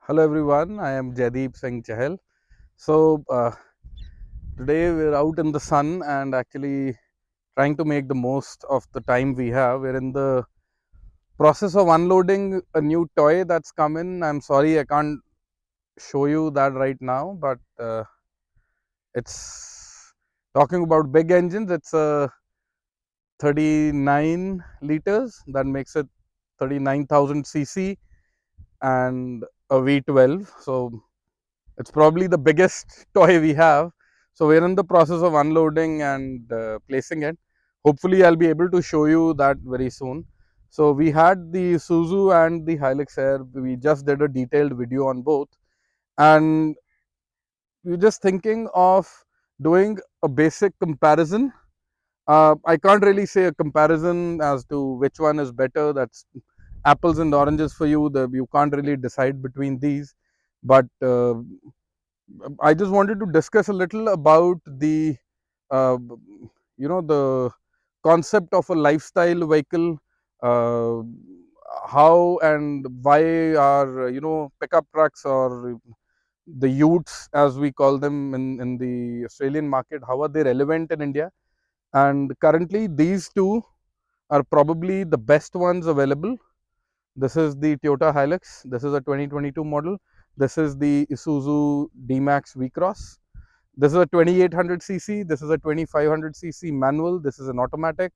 Hello everyone, I am Jaideep Singh Chahal. So today we're out in the sun and actually trying to make the most of the time we have. We're in the process of unloading a new toy that's come in. I'm sorry I can't show you that right now, but it's talking about big engines. It's a 39 liters, that makes it 39,000 cc and a V12. So it's probably the biggest toy we have. So we're in the process of unloading and placing it. Hopefully I'll be able to show you that very soon. So we had the Isuzu and the Hilux Air. We just did a detailed video on both, and we're just thinking of doing a basic comparison. I can't really say a comparison as to which one is better. That's apples and oranges for you. You can't really decide between these, but I just wanted to discuss a little about the uh, the concept of a lifestyle vehicle, uh, how and why are pickup trucks, or the utes as we call them in the Australian market, how are they relevant in India? And currently these two are probably the best ones available. This is the Toyota Hilux. This is a 2022 model. This is the Isuzu Dmax Vcross. This is a 2800cc. This is a 2500cc manual. This is an automatic.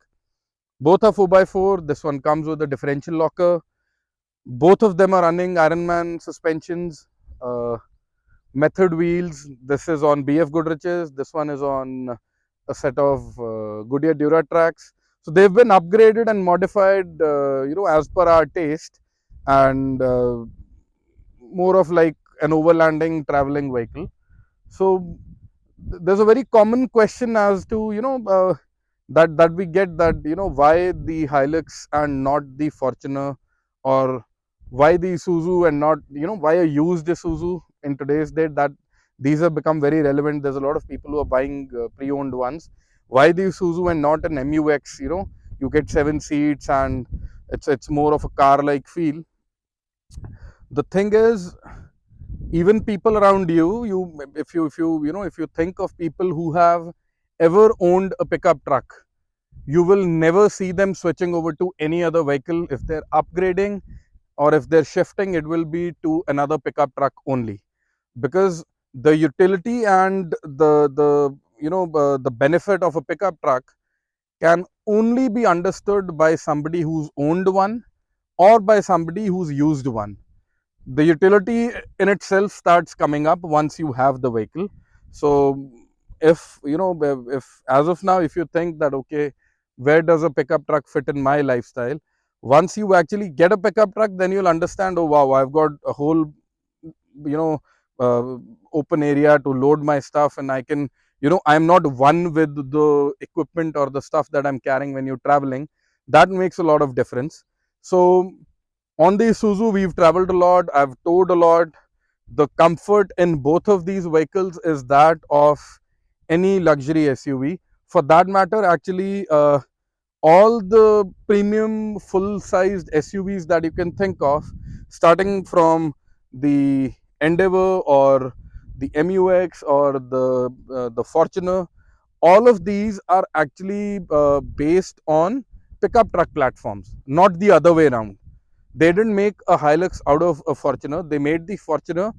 Both are 4x4. This one comes with a differential locker. Both of them are running Ironman suspensions, method wheels. This is on BF Goodrich's. This one is on a set of Goodyear Duratracs. So they've been upgraded and modified, as per our taste, and more of like an overlanding traveling vehicle. So there's a very common question as to that we get, that why the Hilux and not the Fortuner, or why the Isuzu and not why a used Isuzu in today's date. That these have become very relevant. There's a lot of people who are buying pre-owned ones. Why the Isuzu and not an MUX? You get 7 seats and it's more of a car like feel. The thing is, even people around you, if you think of people who have ever owned a pickup truck, you will never see them switching over to any other vehicle. If they're upgrading or if they're shifting, it will be to another pickup truck only, because the utility and the benefit of a pickup truck can only be understood by somebody who's owned one or by somebody who's used one. The utility in itself starts coming up once you have the vehicle. So if as of now, if you think that, okay, where does a pickup truck fit in my lifestyle, once you actually get a pickup truck, then you'll understand, oh wow, I've got a whole you know uh, open area to load my stuff, and I can, I'm not one with the equipment or the stuff that I'm carrying when you're traveling. That makes a lot of difference. So on the Isuzu, we've traveled a lot, I've towed a lot. The comfort in both of these vehicles is that of any luxury SUV. For that matter, actually, all the premium full-sized SUVs that you can think of, starting from the Endeavour or the MUX or the Fortuner, all of these are actually based on pickup truck platforms, not the other way around. They didn't make a Hilux out of a Fortuner. They made the Fortuner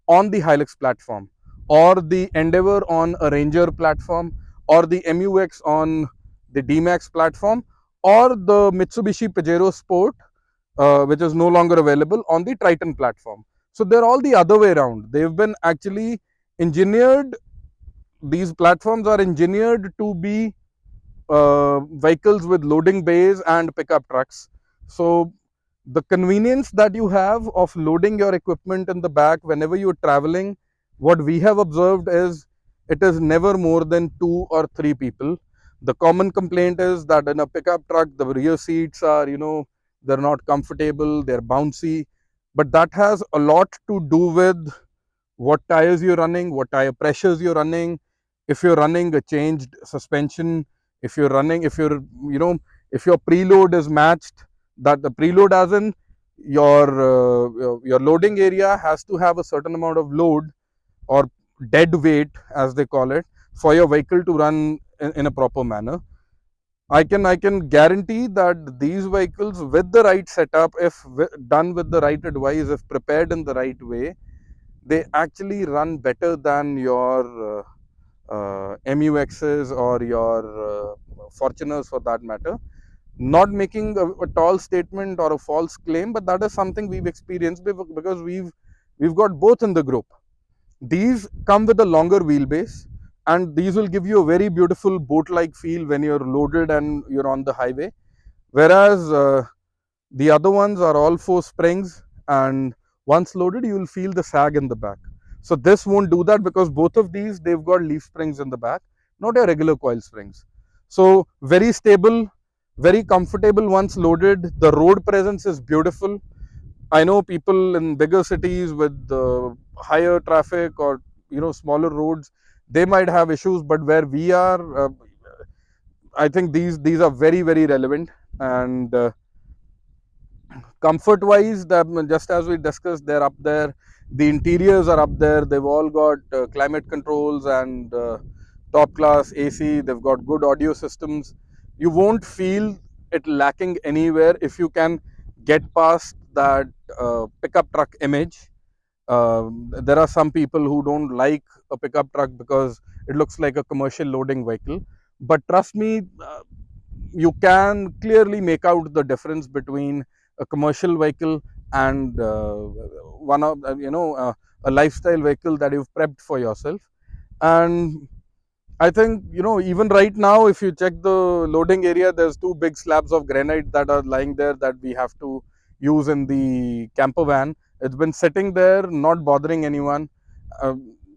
on the Hilux platform, or the Endeavour on a Ranger platform, or the MUX on the Dmax platform, or the Mitsubishi Pajero Sport, which is no longer available, on the Triton platform. So they're all the other way around. They've been actually engineered. These platforms are engineered to be vehicles with loading bays and pickup trucks. So the convenience that you have of loading your equipment in the back whenever you're traveling, what we have observed is it is never more than 2 or 3 people. The common complaint is that in a pickup truck, the rear seats are, they're not comfortable, they're bouncy, but that has a lot to do with what tires you're running, what tire pressures you're running, if you're running a changed suspension, if you're running, if you're, if your preload is matched, that the preload as in your loading area has to have a certain amount of load or dead weight, as they call it, for your vehicle to run in a proper manner. I can guarantee that these vehicles with the right setup, if done with the right advice, if prepared in the right way, they actually run better than your MUXs or your Fortuners for that matter. Not making a tall statement or a false claim, but that is something we've experienced because we've got both in the group. These come with a longer wheelbase, and these will give you a very beautiful boat-like feel when you're loaded and you're on the highway. Whereas the other ones are all four springs, and once loaded, you will feel the sag in the back. So this won't do that because both of these, they've got leaf springs in the back, not your regular coil springs. So very stable, very comfortable once loaded. The road presence is beautiful. I know people in bigger cities with higher traffic or smaller roads, they might have issues, but where we are, I think these are very relevant. And comfort wise, just as we discussed, they're up there. The interiors are up there. They've all got climate controls and top class AC. They've got good audio systems. You won't feel it lacking anywhere if you can get past that pickup truck image. There are some people who don't like a pickup truck because it looks like a commercial loading vehicle, but trust me, you can clearly make out the difference between a commercial vehicle and one of a lifestyle vehicle that you've prepped for yourself. And I think, even right now, if you check the loading area, there's two big slabs of granite that are lying there that we have to use in the camper van. It's been sitting there, not bothering anyone,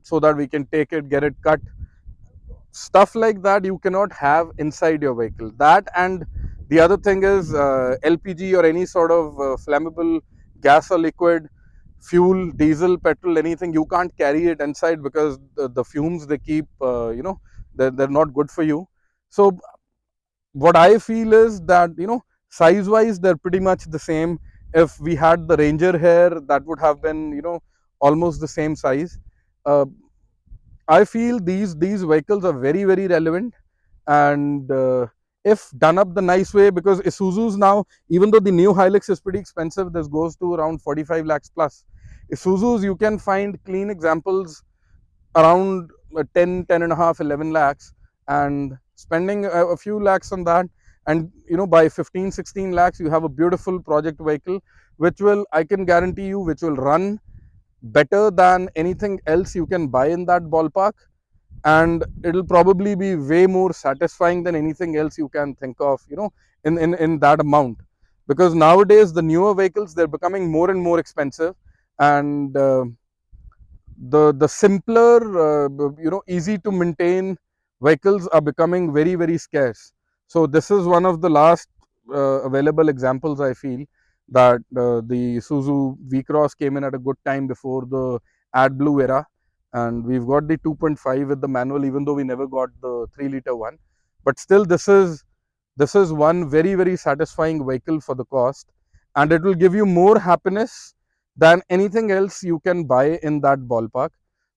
so that we can take it, get it cut. Stuff like that you cannot have inside your vehicle. That, and the other thing is LPG or any sort of flammable gas or liquid, fuel, diesel, petrol, anything, you can't carry it inside because the fumes they keep, they're not good for you. So what I feel is that, size wise they're pretty much the same. If we had the Ranger here, that would have been, almost the same size. uh, I feel these vehicles are very relevant, and if done up the nice way, because Isuzu's now, even though the new Hilux is pretty expensive, this goes to around 45 lakhs plus. Isuzu's you can find clean examples around 10 and a half, 11 lakhs, and spending a few lakhs on that, and by 15-16 lakhs you have a beautiful project vehicle, which will, I can guarantee you, which will run better than anything else you can buy in that ballpark, and it'll probably be way more satisfying than anything else you can think of, in that amount. Because nowadays the newer vehicles, they're becoming more and more expensive, and the simpler, easy to maintain vehicles are becoming very scarce. So this is one of the last available examples. I feel that the Isuzu Vcross came in at a good time before the AdBlue era, and we've got the 2.5 with the manual, even though we never got the 3-liter one. But still, this is one very satisfying vehicle for the cost, and it will give you more happiness than anything else you can buy in that ballpark.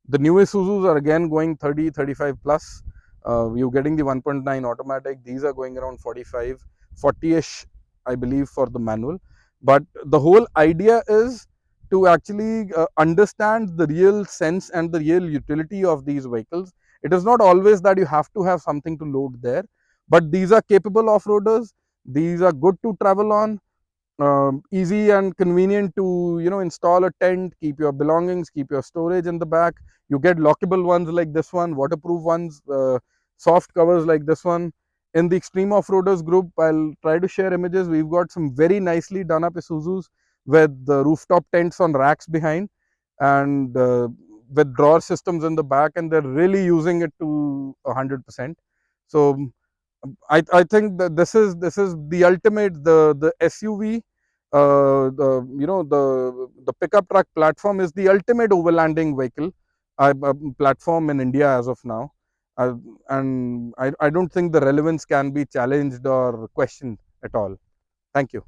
The new Isuzus are again going 30-35 plus. You're getting the 1.9 automatic. These are going around 45, 40ish, I believe, for the manual. But the whole idea is to actually understand the real sense and the real utility of these vehicles. It is not always that you have to have something to load there, but these are capable off-roaders. These are good to travel on, easy and convenient to install a tent, keep your belongings, keep your storage in the back. You get lockable ones like this one, waterproof ones, soft covers like this one. In the extreme off-roaders group, I'll try to share images. We've got some very nicely done up Isuzus with the rooftop tents on racks behind, and with drawer systems in the back, and they're really using it to 100%. So I think that this is the ultimate, the SUV, the pickup truck platform is the ultimate overlanding vehicle platform in India as of now, uh, and I don't think the relevance can be challenged or questioned at all. Thank you.